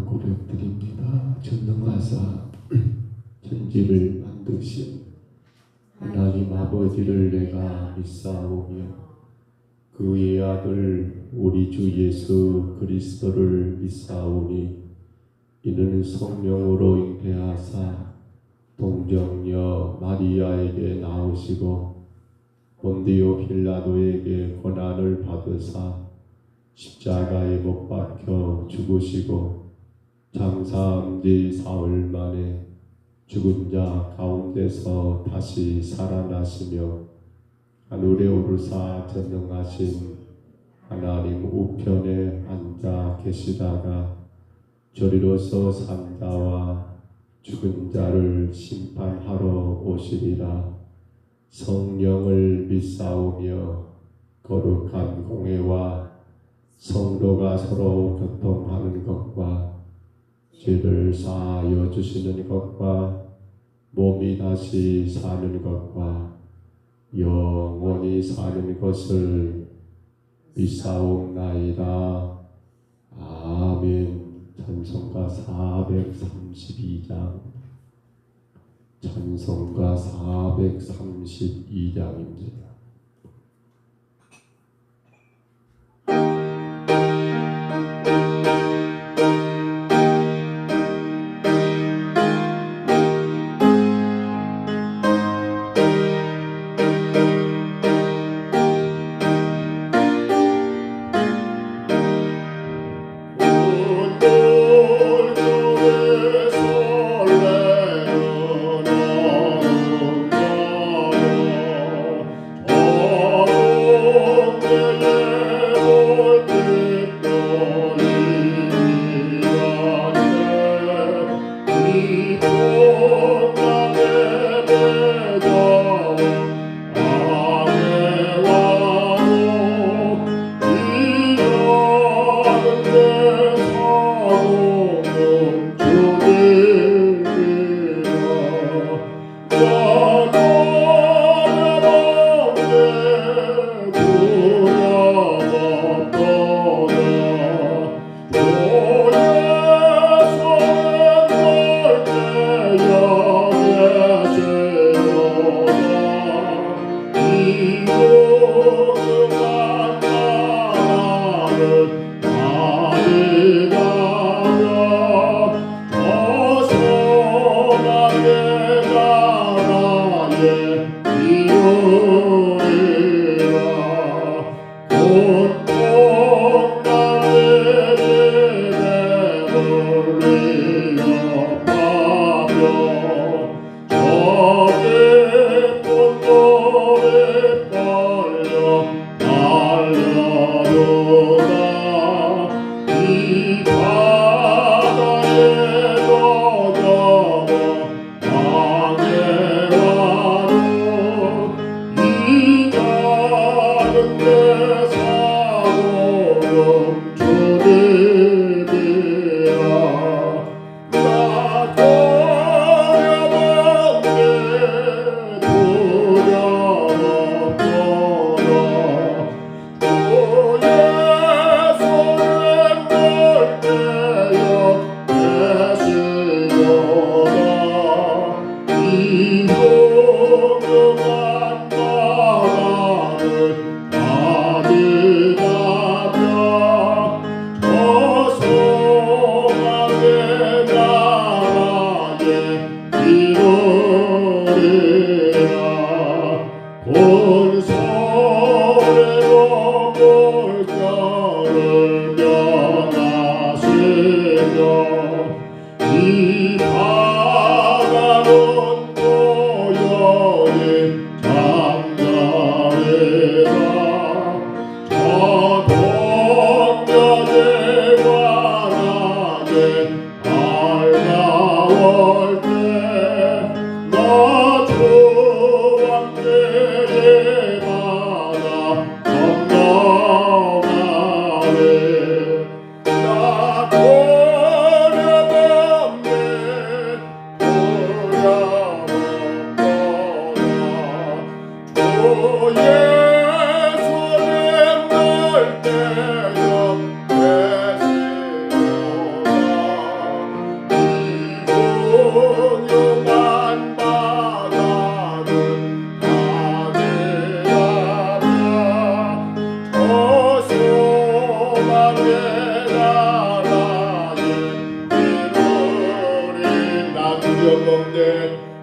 고백드립니다. 전능하사 천지를 만드신 하나님 아버지를 내가 믿사오며 그의 아들 우리 주 예수 그리스도를 믿사오니 이는 성령으로 잉태하사 동정녀 마리아에게 나오시고 본디오 빌라도에게 고난을 받으사 십자가에 못 박혀 죽으시고 장사한 지 사흘 만에 죽은 자 가운데서 다시 살아나시며 하늘에 오르사 전능하신 하나님 우편에 앉아 계시다가 저리로서 산 자와 죽은 자를 심판하러 오시리라. 성령을 믿사오며 거룩한 공회와 성도가 서로 교통하는 것과 죄를 사하여 주시는 것과 몸이 다시 사는 것과 영원히 사는 것을 믿사옵나이다. 아멘. 찬송가 432장 찬송가 432장입니다.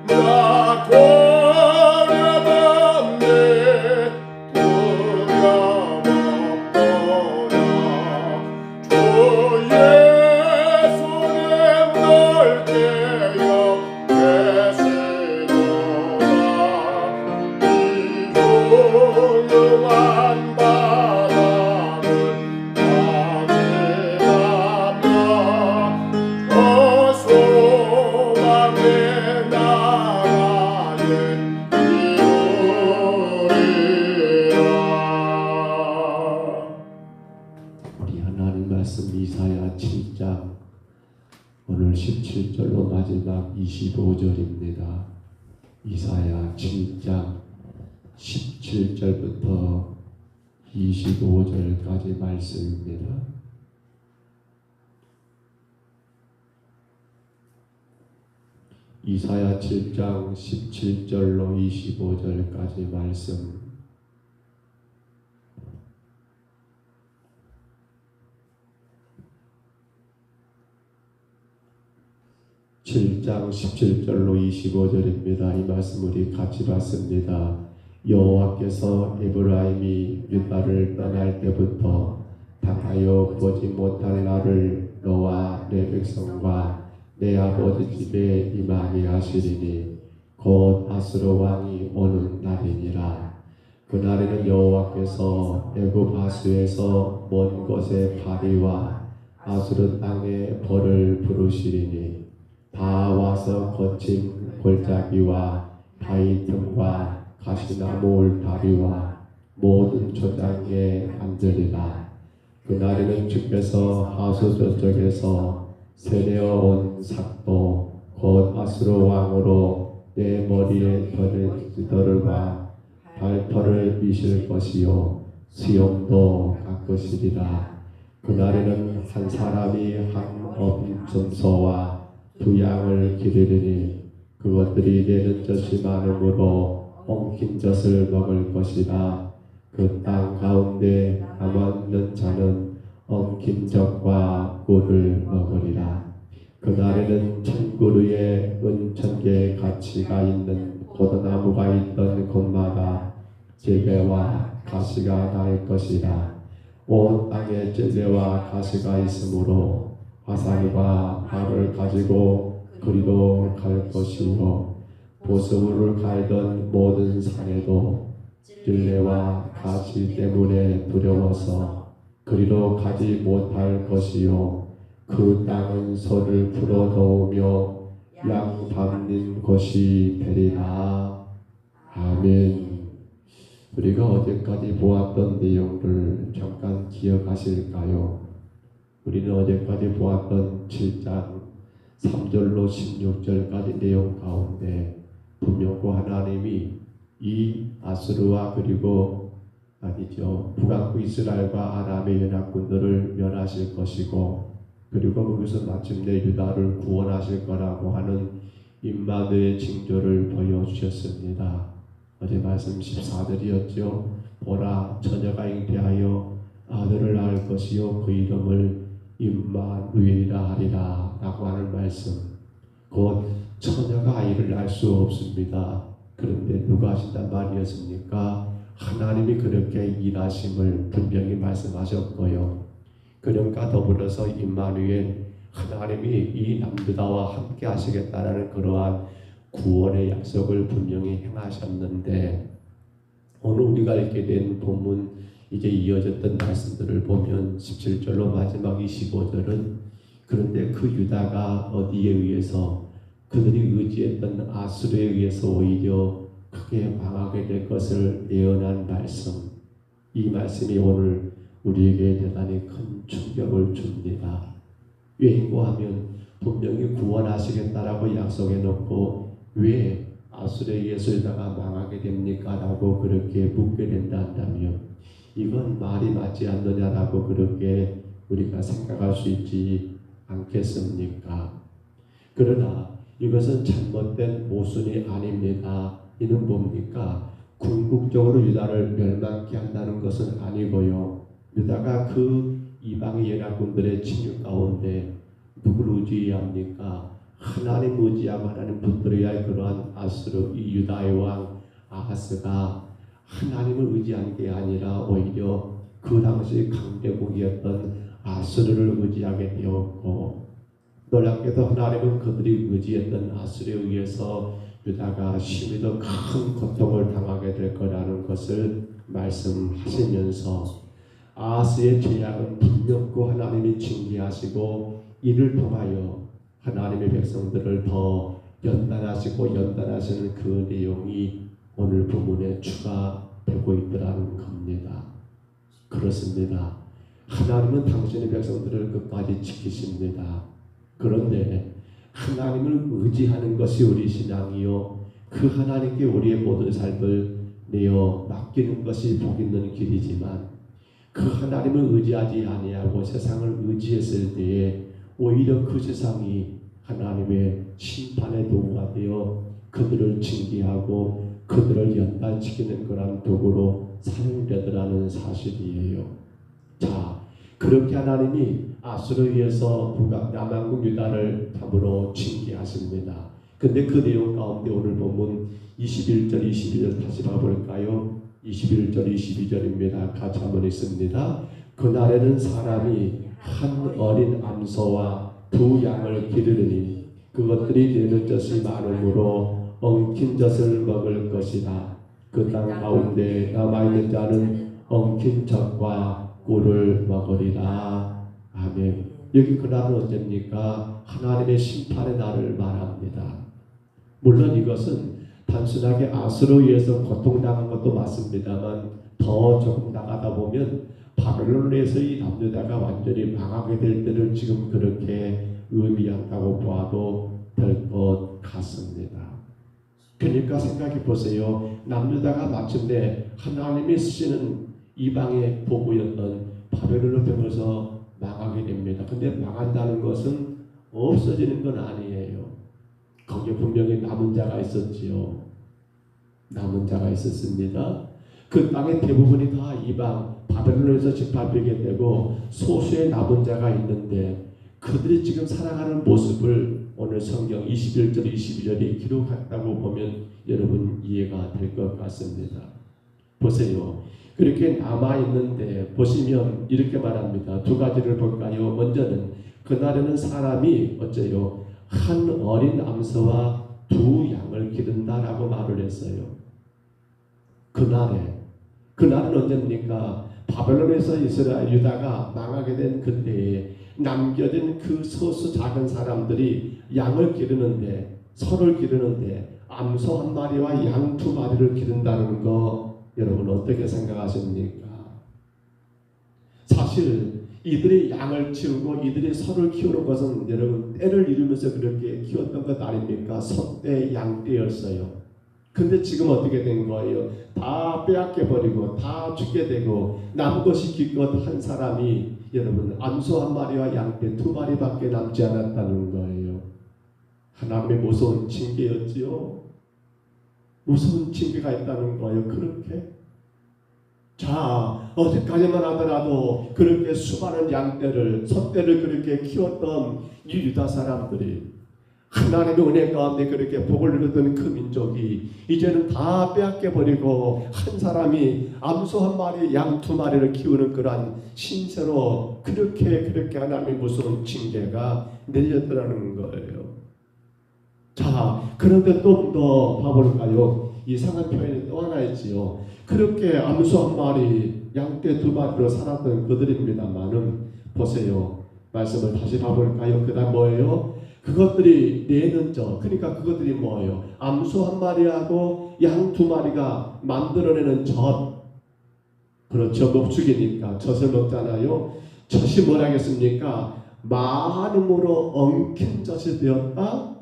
나 돌아봤네 두려움 없도다 주 예수님 널 깨어 계시도다 이 훌륭한 바다를 방해하며 저 소망의 나라에 이루리라. 우리 하나님 말씀 이사야 7장 오늘 17절로 마지막 25절입니다. 이사야 7장 17절부터 25절까지 말씀입니다. 이사야 7장 17절로 25절까지 말씀. 7장 17절로 25절입니다. 이 말씀 우리 같이 봤습니다. 여호와께서 에브라임이 유다를 떠날 때부터 당하여 보지 못할 날을 너와 내 백성과 내 아버지 집에 임하게 하시리니 곧 아수르 왕이 오는 날이니라. 그날에는 여호와께서 애굽 하수에서 먼 곳에 바리와 아수르 땅에 벌을 부르시리니 다 와서 거친 골짜기와 바위 틈과 가시나무 울타리와 모든 초장에 앉으리라. 그날에는 주께서 하수 저쪽에서 세내어온 삭도 곧 아수르 왕으로 내 머리에 털과 발털을 미실 것이요 수염도 깎으시리라. 그날에는 한 사람이 한 점소와 두 양을 기르리니 그것들이 내는 젖이 많으므로 엉킨 젖을 먹을 것이라. 그 땅 가운데 남아있는 자는 엉킨 젖과 꿀을 먹으리라. 그날에는 천그루의 은천개의 가치가 있는 포도나무가 있던 곳마다 젤레와 가시가 날 것이라. 온 땅에 젤레와 가시가 있으므로 화살과 발을 가지고 그리로 갈 것이요 보스물을 갈던 모든 산에도 찔레와 가시 때문에 두려워서 그리로 가지 못할 것이요 그 땅은 소를 풀어 놓으며 양 밟는 곳이 되리라. 아멘. 우리가 어제까지 보았던 내용을 잠깐 기억하실까요? 우리는 어제까지 보았던 7장 3절로 16절까지 내용 가운데 분명히 하나님이 이 아수르와 그리고 북왕국 이스라엘과 아람의 연합군들을 멸하실 것이고 그리고 거기서 마침내 유다를 구원하실 거라고 하는 임마누엘 징조를 보여주셨습니다. 어제 말씀 14절이었죠. 보라 처녀가 잉태하여 아들을 낳을 것이요 그 이름을 임마누엘이라 하리라 라고 하는 말씀. 곧 처녀가 아이를 낳을 수 없습니다. 그런데 누가 하신단 말이었습니까? 하나님이 그렇게 일하심을 분명히 말씀하셨고요. 그런가 더불어서 임마누엘 하나님이 이 남유다와 함께 하시겠다라는 그러한 구원의 약속을 분명히 행하셨는데 오늘 우리가 읽게 된 본문 이제 이어졌던 말씀들을 보면 17절로 마지막 25절은 그런데 그 유다가 어디에 의해서 그들이 의지했던 아수르에 의해서 오히려 크게 망하게 될 것을 예언한 말씀. 이 말씀이 오늘 우리에게 대단히 큰 충격을 줍니다. 왜인고하면 분명히 구원하시겠다라고 약속해 놓고 왜 아수르에 의해서 유다가 망하게 됩니까? 라고 그렇게 묻게 된다면 이건 말이 맞지 않느냐라고 그렇게 우리가 생각할 수 있지 않겠습니까? 그러나 이것은 잘못된 모순이 아닙니다. 이는 뭡니까? 궁극적으로 유다를 멸망케 한다는 것은 아니고요. 유다가 그 이방의 연합군들의 침입 가운데 누구를 의지해야 합니까? 하나님 의지하고 하나님 붙들어야 할 그러한 아수르 이 유다의 왕 아하스가 하나님을 의지한 게 아니라 오히려 그 당시 강대국이었던 아수르를 의지하게 되었고, 놀랍게도 하나님은 그들이 의지했던 아수르에 의해서 유다가 심히 더 큰 고통을 당하게 될 거라는 것을 말씀하시면서 아하스의 죄악은 분명고 하나님이 징계하시고 이를 통하여 하나님의 백성들을 더 연단하시고 연단하시는 그 내용이 오늘 본문에 추가되고 있더라는 겁니다. 그렇습니다. 하나님은 당신의 백성들을 끝까지 지키십니다. 그런데 하나님을 의지하는 것이 우리 신앙이요, 그 하나님께 우리의 모든 삶을 내어 맡기는 것이 복 있는 길이지만, 그 하나님을 의지하지 아니하고 세상을 의지했을 때에 오히려 그 세상이 하나님의 심판의 도구가 되어 그들을 징계하고 그들을 연단시키는 그런 도구로 사용되더라는 사실이에요. 자, 그렇게 하나님이 아수르에 의해서 남한국 유다를 참으로 징계하십니다. 근데 그 내용 가운데 오늘 보면 21절 22절 다시 봐볼까요? 21절 22절입니다. 같이 한번 읽습니다. 그날에는 사람이 한 어린 암소와 두 양을 기르니 그것들이 내는 젖이 많으므로 엉킨 젖을 먹을 것이다. 그 땅 가운데 남아있는 자는 엉킨 젖과 꿀을 먹으리라. 아멘. 여기 그날은 언제입니까? 하나님의 심판의 날을 말합니다. 물론 이것은 단순하게 아수르에 의해서 고통당한 것도 맞습니다만, 더 조금 나가다 보면 바벨론에서 이 남유다가 완전히 망하게 될 때를 지금 그렇게 의미한다고 봐도 될 것 같습니다. 그러니까 생각해 보세요. 남유다가 마침내 하나님이 쓰시는 이방의 보부였던 바벨론을 통해서 망하게 됩니다. 근데 망한다는 것은 없어지는 건 아니에요. 거기에 분명히 남은 자가 있었지요. 남은 자가 있었습니다. 그 땅의 대부분이 다 이방 바벨론에서 짓밟히게 되고 소수의 남은 자가 있는데, 그들이 지금 살아가는 모습을 오늘 성경 21절 22절이 기록했다고 보면 여러분 이해가 될 것 같습니다. 보세요. 그렇게 남아있는데 보시면 이렇게 말합니다. 두 가지를 볼까요? 먼저는 그날에는 사람이 어째요? 한 어린 암소와 두 양을 기른다라고 말을 했어요. 그날은 언제입니까? 바벨론에서 이스라엘 유다가 망하게 된 그때에 남겨진 그 소수 작은 사람들이 양을 기르는데, 소를 기르는데 암소 한 마리와 양 두 마리를 기른다는 거 여러분 어떻게 생각하십니까? 사실 이들이 양을 키우고 이들이 소를 키우는 것은 여러분 때를 이루면서 그렇게 키웠던 것 아닙니까? 소때 양때였어요. 근데 지금 어떻게 된 거예요? 다 빼앗겨 버리고 다 죽게 되고 남은 것이 기껏 한 사람이 여러분 암소 한 마리와 양떼 두 마리밖에 남지 않았다는 거예요. 하나님의 무서운 징계였지요. 무서운 징계가 있다는 거예요. 그렇게 자, 어디까지만 하더라도 그렇게 수많은 양떼를 소떼를 그렇게 키웠던 이 유다 사람들이 하나님의 은혜 가운데 그렇게 복을 누렸던 그 민족이 이제는 다 빼앗겨버리고 한 사람이 암소 한 마리 양 두 마리를 키우는 그러한 신세로 그렇게 하나님의 무서운 징계가 내렸더라는 거예요. 자, 그런데 좀 더 봐볼까요? 이상한 표현이 또 하나 있지요. 그렇게 암소 한 마리 양떼 두 마리로 살았던 그들입니다만은 보세요. 말씀을 다시 봐볼까요? 그 다음 뭐예요? 그것들이 내는 젖, 그러니까 그것들이 뭐예요? 암소 한 마리하고 양 두 마리가 만들어내는 젖, 그렇죠. 목축이니까 젖을 먹잖아요. 젖이 뭐라겠습니까? 많음으로 엉킨 젖이 되었다.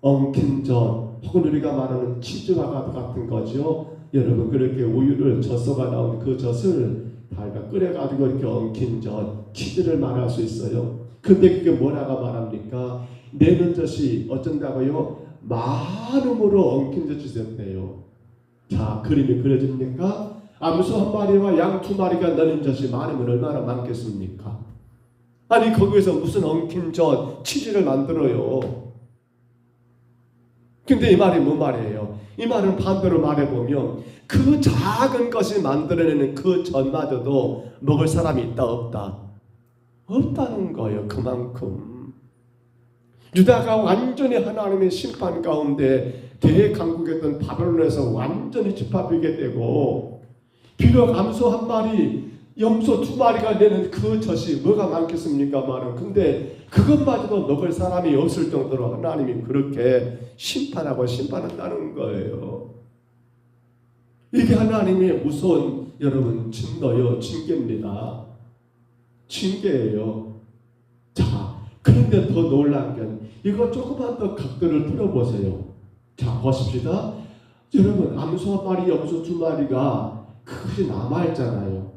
엉킨 젖, 혹은 우리가 말하는 치즈와 같은 거죠. 여러분 그렇게 우유를 젖소가 나온 그 젖을 달가 끓여가지고 이렇게 엉킨 젖, 치즈를 말할 수 있어요. 근데 그게 뭐라고 말합니까? 내는 젖이 어쩐다고요? 많음으로 엉킨 젖이 되었대요. 자, 그림이 그려집니까? 암소 한 마리와 양 두 마리가 내는 젖이 많으면 얼마나 많겠습니까? 아니 거기에서 무슨 엉킨 젖, 치즈를 만들어요. 근데 이 말이 뭔 말이에요? 이 말은 반대로 말해보면 그 작은 것이 만들어내는 그 전마저도 먹을 사람이 있다 없다? 없다는 거예요. 그만큼 유다가 완전히 하나님의 심판 가운데 대강국이었던 바벨론에서 완전히 짓밟히게 되고, 비록 암소 한 마리 염소 두 마리가 되는 그 젖이 뭐가 많겠습니까만은, 근데 그것마저도 먹을 사람이 없을 정도로 하나님이 그렇게 심판하고 심판한다는 거예요. 이게 하나님의 무서운, 여러분, 진노요, 징계입니다. 징계예요. 자, 그런데 더 놀란 건 이거 조금만 더 각도를 들어보세요. 자, 보십시다. 여러분, 암소 한 마리, 염소 두 마리가 그것이 남아있잖아요.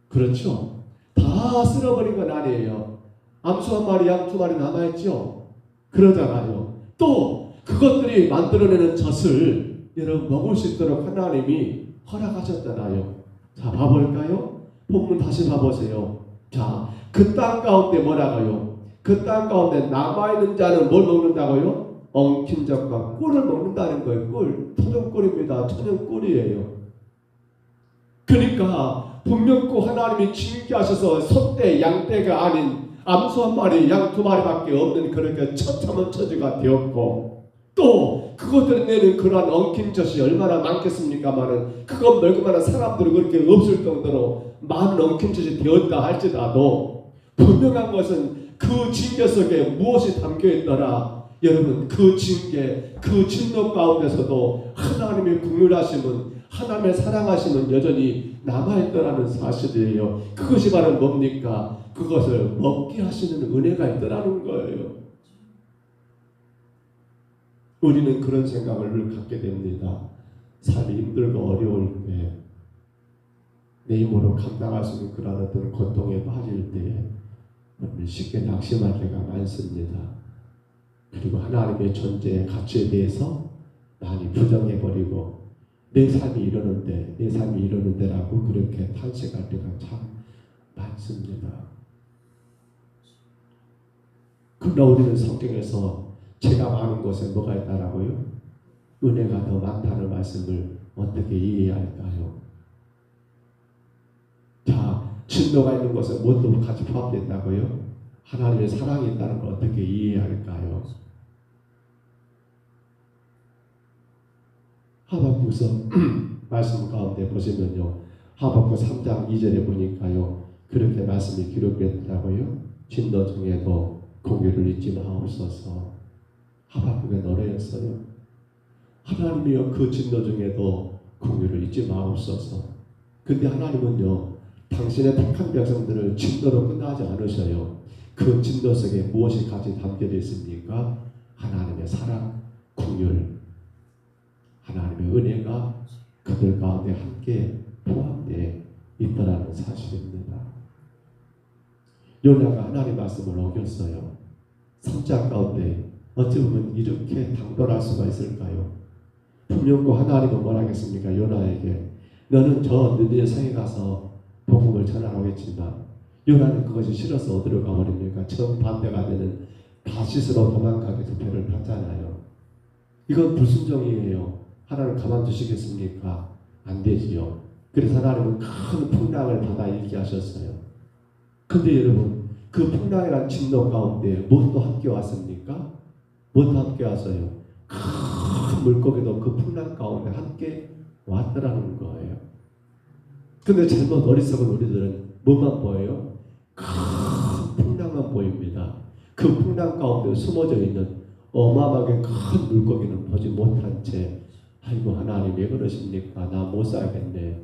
그렇죠? 다 쓸어버린 건 아니에요. 암소 한 마리, 양 두 마리 남아있죠? 그러잖아요. 또 그것들이 만들어내는 젖을 여러분 먹을 수 있도록 하나님이 허락하셨잖아요. 자, 봐볼까요? 본문 다시 봐보세요. 자, 그 땅 가운데 뭐라고요? 그 땅 가운데 남아있는 자는 뭘 먹는다고요? 엉킨 젖과 꿀을 먹는다는 거예요. 꿀, 토종꿀입니다. 천연꿀이에요. 그러니까 분명코 하나님이 징계하셔서 소떼, 양떼가 아닌 암소 한 마리, 양 두 마리밖에 없는 그렇게 처참한 처지가 되었고, 또 그것들이 내는 그러한 엉킨 젖이 얼마나 많겠습니까마는 그것 멀고만한 사람들이 그렇게 없을 정도로 많은 엉킨 젖이 되었다 할지라도 분명한 것은 그 징계 속에 무엇이 담겨있더라. 여러분, 그 징계, 그 진노 가운데서도 하나님의 긍휼하심은, 하나님의 사랑하심은 여전히 남아있더라는 사실이에요. 그것이 바로 뭡니까? 그것을 먹게 하시는 은혜가 있더라는 거예요. 우리는 그런 생각을 늘 갖게 됩니다. 삶이 힘들고 어려울 때, 내 힘으로 감당할 수 있는 그런 어떤 고통에 빠질 때 쉽게 낙심할 때가 많습니다. 그리고 하나님의 존재의 가치에 대해서 많이 부정해버리고 내 삶이 이러는데라고 그렇게 탄식할 때가 참 많습니다. 그러나 우리는 성경에서 죄가 많은 곳에 뭐가 있다라고요? 은혜가 더 많다는 말씀을 어떻게 이해해야 할까요? 자, 진노가 있는 곳에 무엇도 같이 포함된다고요? 하나님의 사랑이 있다는 걸 어떻게 이해해야 할까요? 하박국서 말씀 가운데 보시면요, 하박국 3장 2절에 보니까요, 그렇게 말씀이 기록됐더라고요. 진노 중에도 공의를 잊지 마옵소서. 하박국의 노래였어요. 하나님이여, 그 진노 중에도 공의를 잊지 마옵소서. 근데 하나님은요, 당신의 택한 백성들을 진노로 끝나지 않으셔요. 그 진노 속에 무엇이 같이 담겨져 있습니까? 하나님의 사랑, 긍휼, 하나님의 은혜가 그들 가운데 함께 포함되어 있다라는 사실입니다. 요나가 하나님 말씀을 어겼어요. 3장 가운데 어찌 보면 이렇게 당돌할 수가 있을까요? 분명히 하나님은 뭐라 하겠습니까? 요나에게 너는 저 느니네 성에 가서 복음을 전하라고 했지만, 요나는 그것이 싫어서 어디로 가버립니까? 정반대가 되는 다시스로 도망가게 배를 탔잖아요. 이건 불순종이에요. 하나님 가만두시겠습니까? 안 되지요. 그래서 하나님은 큰 풍랑을 받아 일게 하셨어요. 근데 여러분, 그 풍랑이란 진노 가운데 무엇도 함께 왔습니까? 무엇도 함께 왔어요? 큰 물고기도 그 풍랑 가운데 함께 왔더라는 거예요. 근데 잘못 어리석은 우리들은 뭐만 보여요? 큰 풍랑만 보입니다. 그 풍랑 가운데 숨어져 있는 어마어마하게 큰 물고기는 보지 못한 채, 아이고 하나님 왜 그러십니까? 나 못 살겠네.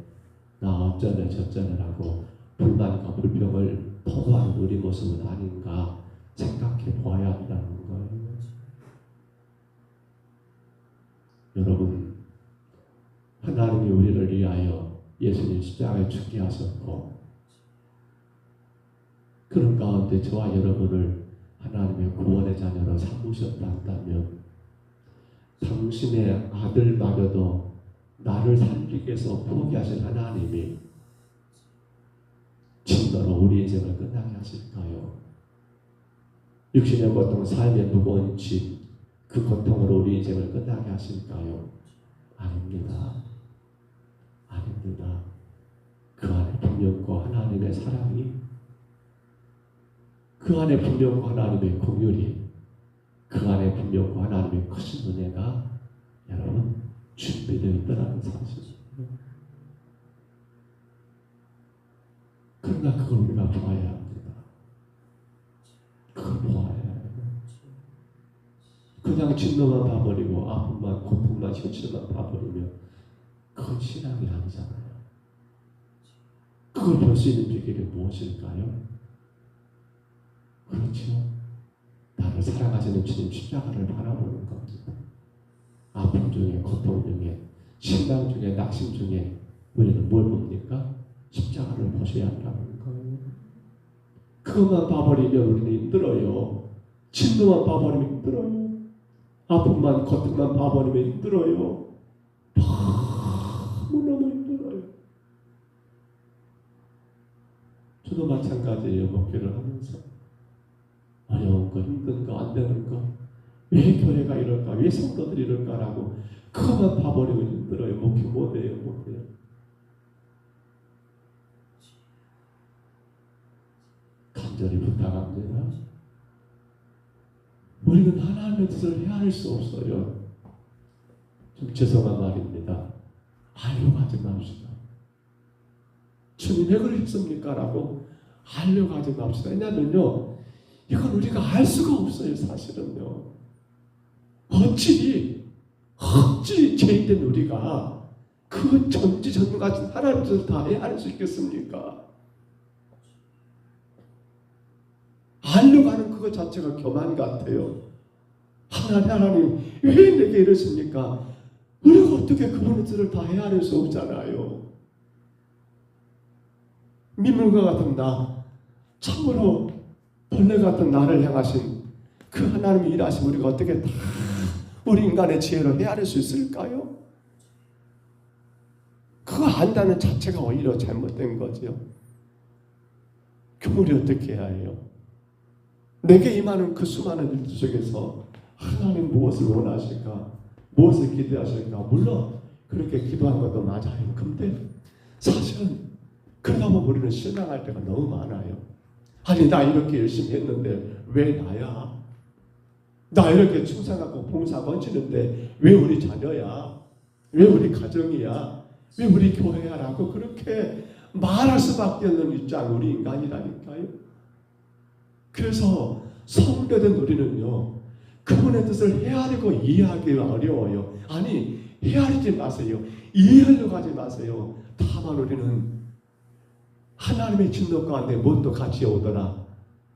나 어쩌네 저쩌네라고 불만과 불평을 토로하는 우리 모습은 아닌가 생각해 보아야 한다는 거예요. 여러분, 하나님이 우리를 위하여 예수님 십자가에 죽게 하셨고, 그런 가운데 저와 여러분을 하나님의 구원의 자녀로 삼으셨다 한다면, 당신의 아들마저도 나를 살리기 위해서 포기하신 하나님이 진노로 우리 인생을 끝나게 하실까요? 육신의 고통, 삶의 무거운 짐, 그 고통으로 우리 인생을 끝나게 하실까요? 아닙니다. 아닙니다. 그 안에 분명코 하나님의 사랑이, 그 안에 분명코 하나님의 긍휼이, 그 안에 분명코 하나님의 크신 은혜가 여러분 준비되어 있다는 사실입니다. 그러나 그걸 우리가 보아야 합니다. 그걸 보아야 해요. 그냥 진노만 봐버리고 아픔만 고통만 현실만 봐버리면 그건 신앙이 아니잖아요. 그걸 볼 수 있는 비결이 무엇일까요? 그렇죠. 나를 사랑하시는 주님 십자가를 바라보는 겁니다. 아픔 중에, 고통 중에, 신당 중에, 낙심 중에 우리는 뭘 봅니까? 십자가를 보셔야 한다는 거예요. 그것만 봐버리면 우리는 힘들어요. 진노만 봐버리면 힘들어요. 아픔만, 고통만 봐버리면 힘들어요. 너무너무 힘들어요. 저도 마찬가지예요. 목회를 하면서 어려운 거, 힘든 거, 안 되는 거, 왜 교회가 이럴까, 왜 성도들이 이럴까라고 그것만 봐버리면 힘들어요. 목회 못해요, 못해요. 간절히 부탁합니다. 우리는 하나님의 뜻을 헤아릴 수 없어요. 좀 죄송한 말입니다. 하려고 하지 맙시다. 주님 왜 그러셨습니까? 라고 하려고 하지 맙시다. 왜냐하면요, 이건 우리가 알 수가 없어요. 사실은요. 어찌 죄인된 우리가 그 전지전능하신 하나님 뜻을 다 헤아릴 수 있겠습니까? 알려고 하는 그것 자체가 교만 같아요. 하나님 왜 내게 이러십니까? 우리가 어떻게 그분의 뜻을 다 헤아릴 수 없잖아요. 민물과 같은 나, 참으로 벌레 같은 나를 향하신 그 하나님의 일하심 우리가 어떻게 다 우리 인간의 지혜로 헤아릴 수 있을까요? 그거 안다는 자체가 오히려 잘못된 거죠. 그럼 우리 어떻게 해야 해요? 내게 임하는 그 수많은 일들 속에서 하나님 무엇을 원하실까? 무엇을 기대하실까? 물론 그렇게 기도한 것도 맞아요. 근데 사실은 그러다 보면 우리는 실망할 때가 너무 많아요. 아니 나 이렇게 열심히 했는데 왜 나야? 나 이렇게 충성하고 봉사 번지는데 왜 우리 자녀야? 왜 우리 가정이야? 왜 우리 교회야? 라고 그렇게 말할 수밖에 없는 입장 우리 인간이라니까요. 그래서 성도된 우리는요, 그분의 뜻을 헤아리고 이해하기 어려워요. 아니 헤아리지 마세요. 이해하려고 하지 마세요. 다만 우리는 하나님의 진노 가운데 무엇도 같이 오더라.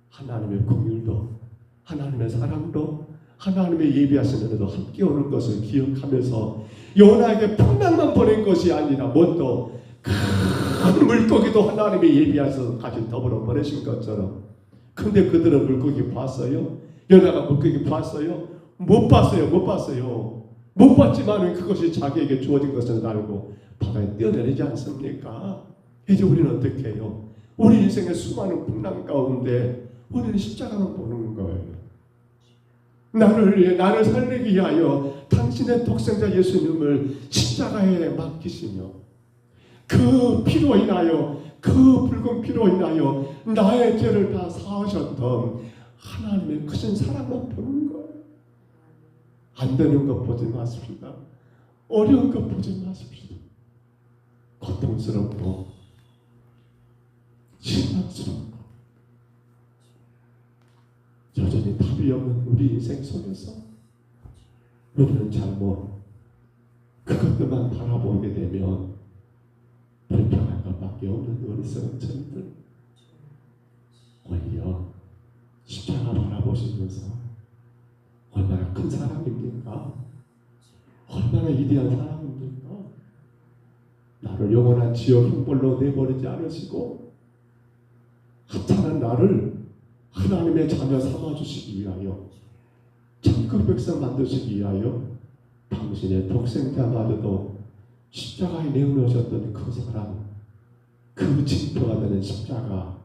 하나님의 긍휼도, 하나님의 사랑도, 하나님의 예비하신 은혜도 함께 오는 것을 기억하면서 요나에게 풍랑만 보낸 것이 아니라 무엇도 큰 물고기도 하나님의 예비하셔서 같이 더불어 보내신 것처럼. 근데 그들은 물고기 봤어요? 요나가 물고기 봤어요? 못 봤어요. 못 봤어요. 못 봤지만 그것이 자기에게 주어진 것을 알고 바다에 뛰어내리지 않습니까? 이제 우리는 어떻게 해요? 우리 인생의 수많은 풍랑 가운데 우리는 십자가만 보는 거예요. 나를 살리기 위하여 당신의 독생자 예수님을 십자가에 맡기시며 그 피로 인하여, 그 붉은 피로 인하여 나의 죄를 다 사하셨던 하나님의 크신 사랑만 보는 거예요. 안 되는 것 보지 마십시다. 어려운 것 보지 마십시다. 고통스럽고 실망스럽고 여전히 답이 없는 우리 인생 속에서 우리는 잘못 그것들만 바라보게 되면 불평할 것밖에 없는 우리 성천들, 오히려 십자가 바라보시면서 얼마나 큰 사랑입니까? 얼마나 위대한 사랑입니까? 나를 영원한 지옥 형벌로 내버리지 않으시고 하찮은 나를 하나님의 자녀 삼아주시기 위하여, 천국 백성 만드시기 위하여 당신의 독생자마저도 십자가에 내어놓으셨던 그 사랑, 그 징표가 되는 십자가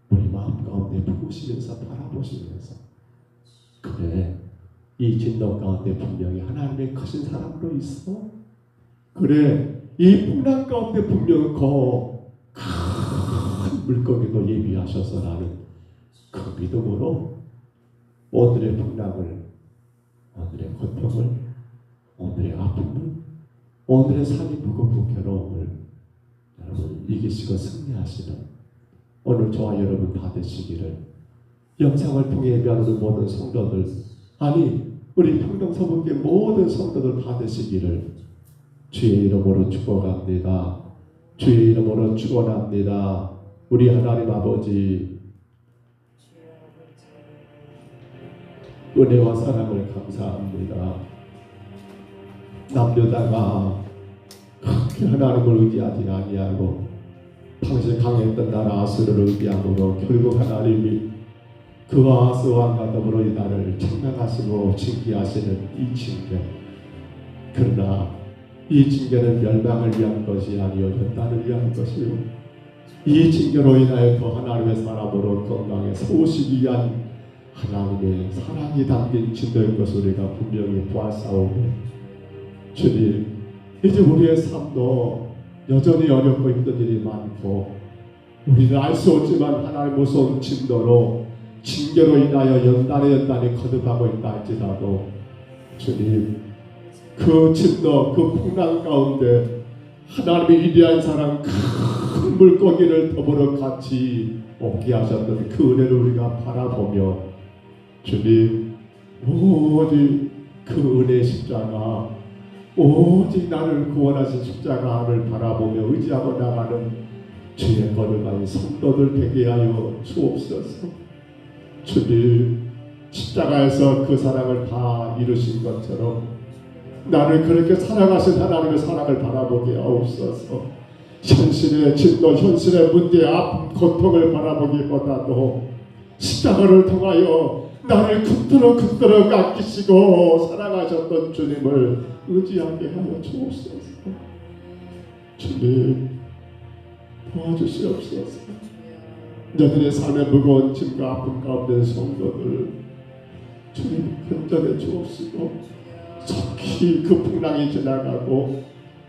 우리 마음 가운데 보시면서 바라보시면서, 그래 이 진동 가운데 분명히 하나님의 크신 사랑으로 있어. 그래, 이 풍랑 가운데 분명히 큰 물고기도 예비하셔서 나는 그 믿음으로 오늘의 풍랑을, 오늘의 고통을, 오늘의 아픔을, 오늘의 삶이 무겁고 괴로움을 여러분 이기시고 승리하시는 오늘 저와 여러분 다 되시기를, 영상을 통해 예배하는 모든 성도들, 아니 우리 평등서북의 모든 성도들 다 되시기를 주의 이름으로 축복합니다. 주의 이름으로 축원합니다. 우리 하나님 아버지, 은혜와 사랑을 감사합니다. 남녀다가 그렇게 하나님을 의지하지 아니하고 당시 강했던 나라 아수르를 의지함으로 결국 하나님이 그 아하스 왕과 더불어 이 나라를 책망하시고 징계하시는 이 징계, 그러나 이 징계는 멸망을 위한 것이 아니요 연단을 위한 것이요, 이 징계로 인하여 더 하나님의 사람으로 건강에 서우시기 위한 하나님의 사랑이 담긴 진도인 것을 우리가 분명히 보았사오니, 주님, 이제 우리의 삶도 여전히 어렵고 힘든 일이 많고 우리는 알 수 없지만 하나님 무서운 진도로 징계로 인하여 연단이 거듭하고 있다 할지라도 주님, 그 진도, 그 풍랑 가운데 하나님의 위대한 사랑, 큰 물고기를 더불어 같이 먹게 하셨던 그 은혜를 우리가 바라보며, 주님, 오직 그 은혜의 십자가, 오직 나를 구원하신 십자가를 바라보며 의지하고 나가는 주의 거룩한 성도들 되게 하여 주옵소서. 주님, 십자가에서 그 사랑을 다 이루신 것처럼 나를 그렇게 사랑하신 하나님의 사랑을 바라보게 하옵소서. 현실의 진도, 현실의 문제, 아픔, 고통을 바라보기보다도 십자가를 통하여 나를 굳도록 아끼시고 사랑하셨던 주님을 의지하게 하여 주옵소서. 주님, 도와주시옵소서. 너희들의 삶의 무거운 짐과 아픔 가운데 성도들 주님 건져내 주옵시고, 속히 그 풍랑이 지나가고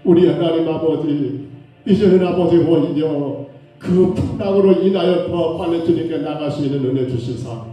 우리 하나님 아버지, 이제는 아버지 오히려 그 풍랑으로 인하여 더 빨리 주님께 나갈 수 있는 은혜 주시사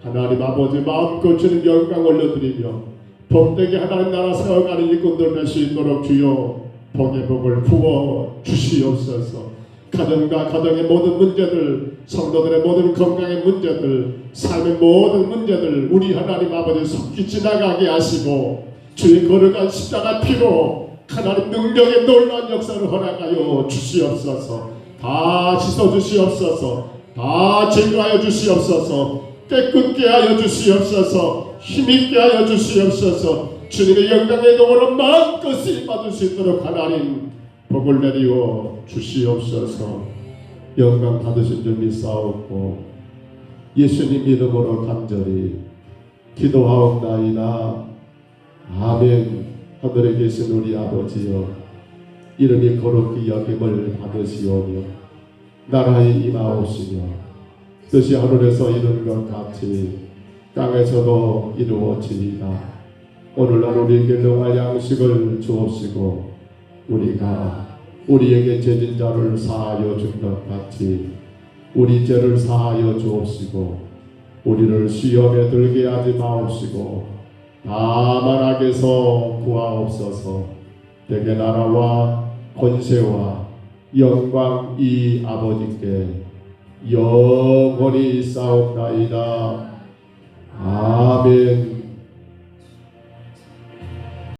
하나님 아버지 마음껏 주님 영광 올려드리며 복되게 하나님 나라 세워가는 일꾼들 될 수 있도록 주여 복의 복을 부어 주시옵소서. 가정과 가정의 모든 문제들, 성도들의 모든 건강의 문제들, 삶의 모든 문제들 우리 하나님 아버지 속히 지나가게 하시고 주의 거룩한 십자가 피로 하나님 능력의 놀라운 역사를 허락하여 주시옵소서. 다 씻어주시옵소서. 다 제거하여 주시옵소서. 깨끗게 하여 주시옵소서. 힘있게 하여 주시옵소서. 주님의 영광의 도구로 마음껏 쓰임받을 수 있도록 하나님 복을 내리워 주시옵소서. 영광 받으신 줄 믿사옵고 예수님 이름으로 간절히 기도하옵나이다. 아멘. 하늘에 계신 우리 아버지여, 이름이 거룩히 여김을 받으시오며 나라에 임하옵시며 뜻이 하늘에서 이룬 것 같이 땅에서도 이루어지리다. 오늘날 우리에게 영할 양식을 주옵시고 우리가 우리에게 죄진 자를 사하여 준 것 같이 우리 죄를 사하여 주옵시고 우리를 시험에 들게 하지 마옵시고 다만 악에서 구하옵소서. 대개 나라와 권세와 영광이 아버지께 영원히 있사옵나이다. 아멘.